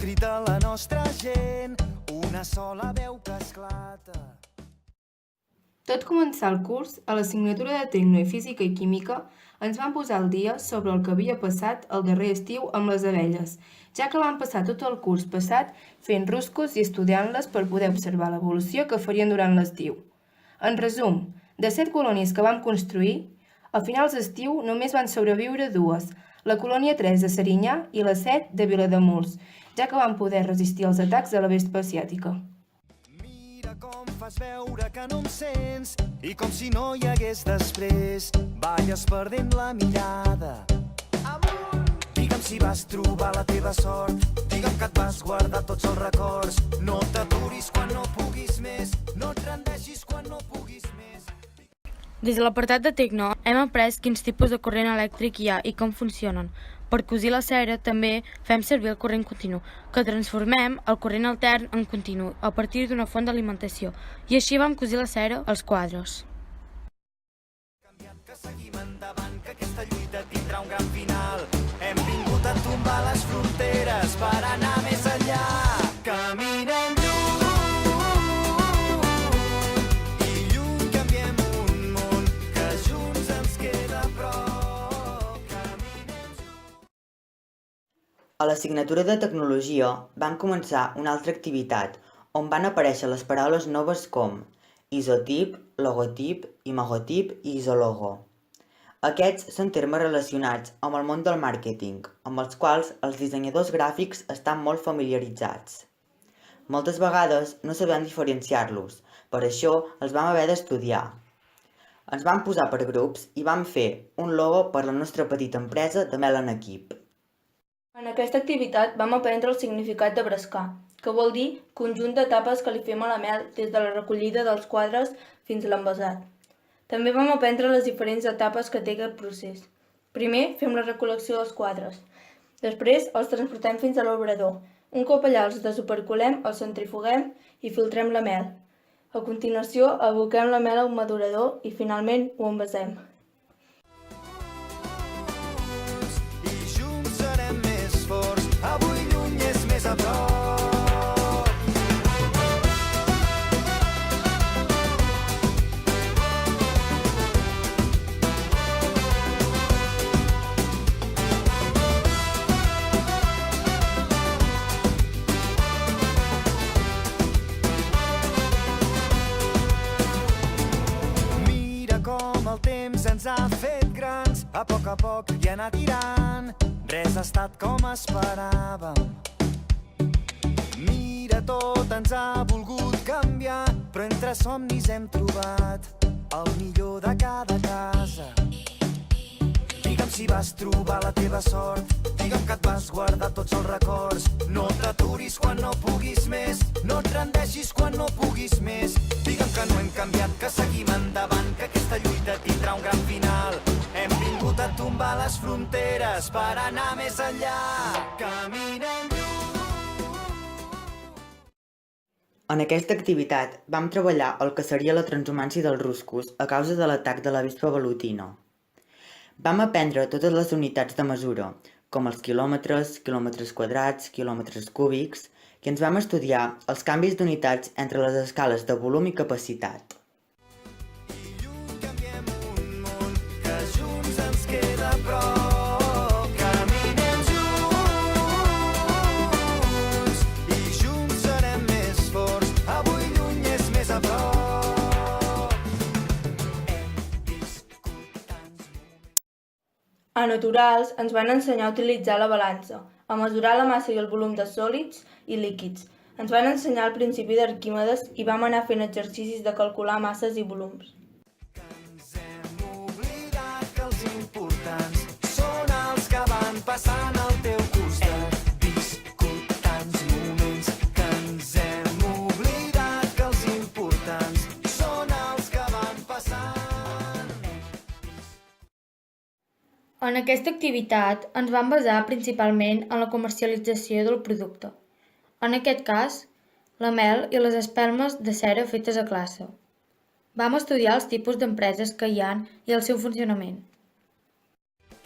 crit de la nostra gent, una sola veu que esclata. Tot començar el curs, a l'assignatura de Tecno i Física i Química, ens van posar al dia sobre el que havia passat el darrer estiu amb les abelles, ja que vam passar tot el curs passat fent ruscos i estudiant-les per poder observar l'evolució que farien durant l'estiu. En resum, de 7 colònies que vam construir, a finals d'estiu només van sobreviure 2, la colònia 3 de Serinyà i la 7 de Vilademuls, ja que van poder resistir els atacs de la vespa asiàtica. Com fas veure que no em sents i com si no hi hagués després, balles perdent la mirada. Amunt! Digue'm si vas trobar la teva sort, digue'm que et vas guardar tots els records. No t'aturis quan no puguis més, no et rendeixis quan no puguis més. Des de l'apartat de Tecno hem après quins tipus de corrent elèctric hi ha i com funcionen. Per cosir la cera també fem servir el corrent continu, que transformem el corrent altern en continu a partir d'una font d'alimentació, i així vam cosir la cera als quadres. Que seguim endavant, que aquesta lluita tindrà un gran final. Hem vingut a tombar les fronteres per anar més enllà. Caminem A l'assignatura de Tecnologia vam començar una altra activitat on van aparèixer les paraules noves com isotip, logotip, imagotip i isologo. Aquests són termes relacionats amb el món del màrqueting, amb els quals els dissenyadors gràfics estan molt familiaritzats. Moltes vegades no sabem diferenciar-los, per això els vam haver d'estudiar. Ens vam posar per grups i vam fer un logo per la nostra petita empresa de mel en equip. En aquesta activitat vam aprendre el significat de brescar, que vol dir conjunt d'etapes que li fem a la mel des de la recollida dels quadres fins a l'envasat. També vam aprendre les diferents etapes que té aquest procés. Primer fem la recol·lecció dels quadres. Després els transportem fins a l'obrador. Un cop allà els desoperculem, els centrifuguem i filtrem la mel. A continuació aboquem la mel a un madurador i finalment ho envasem. Avui lluny és més a prop. Mira com el temps ens ha fet grans, a poc hi ha anat tirant. Res ha estat com esperàvem. Mira, tot ens ha volgut canviar, però entre somnis hem trobat el millor de cada casa. Digue'm si vas trobar la teva sort, digue'm que et vas guardar tots els records. No t'aturis quan no puguis més, no et rendeixis quan no puguis més. Digue'm que no hem canviat, que seguim endavant, que aquesta lluita tindrà un gran final. Hem vingut a tombar les fronteres per anar més enllà. Caminem En aquesta activitat vam treballar el que seria la transhumància dels ruscos a causa de l'atac de la vespa velutina. Vam aprendre totes les unitats de mesura, com els quilòmetres, quilòmetres quadrats, quilòmetres cúbics, i ens vam estudiar els canvis d'unitats entre les escales de volum i capacitat. A Naturals ens van ensenyar a utilitzar la balança, a mesurar la massa i el volum de sòlids i líquids. Ens van ensenyar el principi d'Arquímedes i vam anar fent exercicis de calcular masses i volums. Ens hem oblidat que els importants són els que van passant al teu costat. Hem viscut tants moments que ens hem oblidat que els importants són els que van passant. En aquesta activitat ens vam basar principalment en la comercialització del producte. En aquest cas, la mel i les espelmes de cera fetes a classe. Vam estudiar els tipus d'empreses que hi ha i el seu funcionament.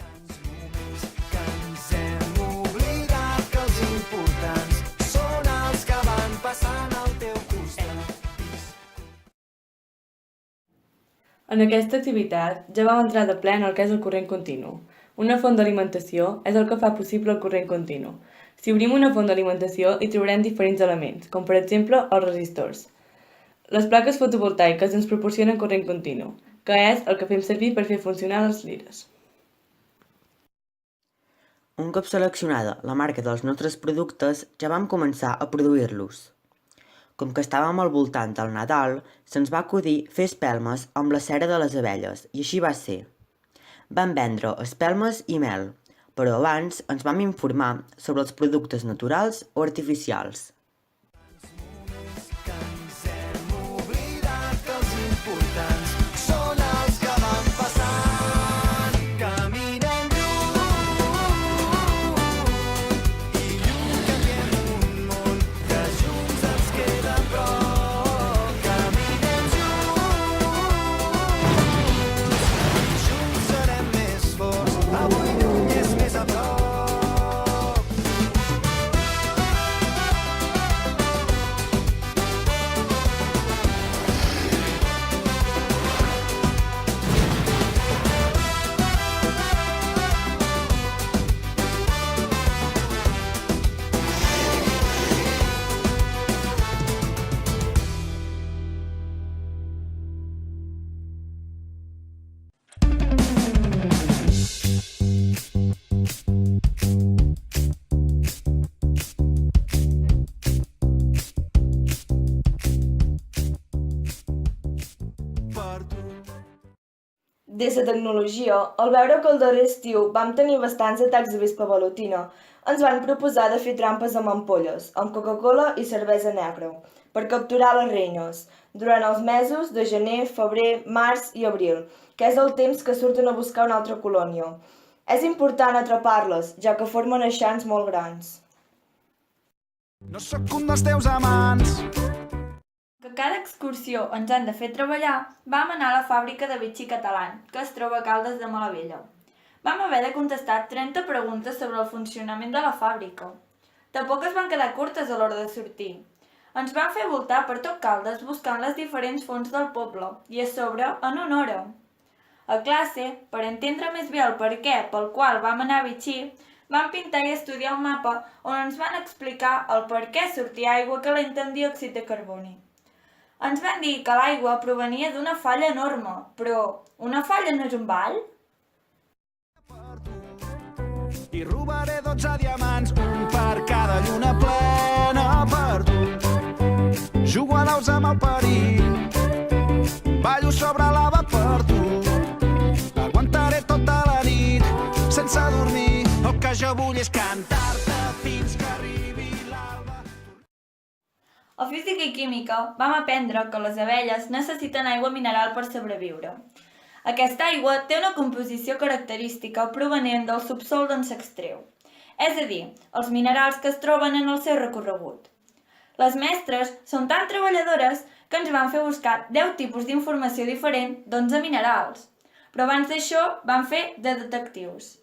Tants moments que ens hem oblidat que els importants En aquesta activitat ja vam entrar de ple en el que és el corrent continu. Una font d'alimentació és el que fa possible el corrent continu. Si obrim una font d'alimentació hi trobarem diferents elements, com per exemple els resistors. Les plaques fotovoltaiques ens proporcionen corrent continu, que és el que fem servir per fer funcionar les lires. Un cop seleccionada la marca dels nostres productes, ja vam començar a produir-los. Com que estàvem al voltant del Nadal, se'ns va acudir fer espelmes amb la cera de les abelles, i així va ser. Vam vendre espelmes i mel, però abans ens vam informar sobre els productes naturals o artificials. Que ens hem oblidat que els importants són els que van passant. Caminem lluny i lluny canviem un món que junts ens queda a prop. Caminem junts i junts serem més forts. Avui lluny és més a prop. Des de tecnologia, al veure que el darrer estiu vam tenir bastants atacs de vespa velutina, ens van proposar de fer trampes amb ampolles, amb Coca-Cola i cervesa negra, per capturar les reines, durant els mesos de gener, febrer, març i abril, que és el temps que surten a buscar una altra colònia. És important atrapar-les, ja que formen eixams molt grans. No sóc un dels teus amants. Que cada excursió ens han de fer treballar, vam anar a la fàbrica de Vichy Catalán, que es troba a Caldes de Malavella. Vam haver de contestar 30 preguntes sobre el funcionament de la fàbrica. Tampoc es van quedar curtes a l'hora de sortir. Ens van fer voltar per tot Caldes buscant les diferents fonts del poble, i a sobre en una hora. A classe, per entendre més bé el perquè pel qual vam anar a Vichy, vam pintar i estudiar un mapa on ens van explicar el per què sortia aigua calenta amb diòxid de carboni. Ens van dir que l'aigua provenia d'una falla enorme, però una falla no és un ball? I robaré 12 diamants, un per cada lluna plena per tu. Jugo a daus amb el perill, ballo sobre lava per tu. Aguantaré tota la nit, sense dormir. El que jo vull és cantar-te fins que arribi l'alba. A Física i Química vam aprendre que les abelles necessiten aigua mineral per sobreviure. Aquesta aigua té una composició característica provenent del subsòl d'on s'extreu, és a dir, els minerals que es troben en el seu recorregut. Les mestres són tan treballadores que ens van fer buscar 10 tipus d'informació diferent d'11 minerals, però abans d'això vam fer de detectius.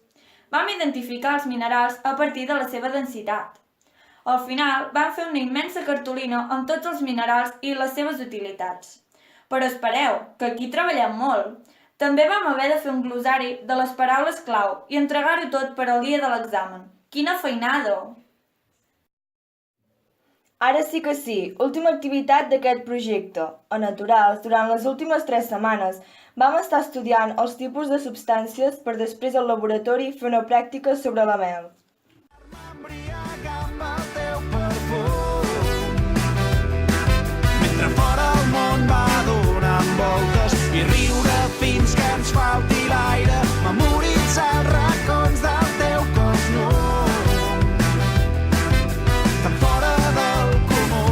Vam identificar els minerals a partir de la seva densitat. Al final vam fer una immensa cartolina amb tots els minerals i les seves utilitats. Però espereu, que aquí treballem molt. També vam haver de fer un glossari de les paraules clau i entregar-ho tot per al dia de l'examen. Quina feinada! Ara sí que sí, última activitat d'aquest projecte. A Naturals, durant les últimes 3 setmanes, vam estar estudiant els tipus de substàncies per després al laboratori fer una pràctica sobre la mel. M'embriaga amb el teu perfum, mentre fora el món va donant voltes i riure fins que ens falti l'aire, memoritzar els racons del teu cos nu, tan fora del comú.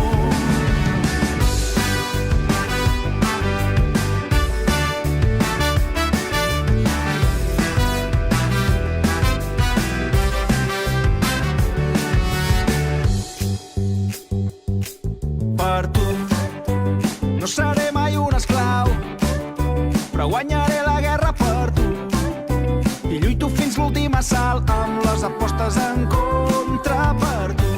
Per tu no seré mai un esclau, però guanyaré la guerra per tu i lluito fins l'últim assalt amb les apostes en contra per tu.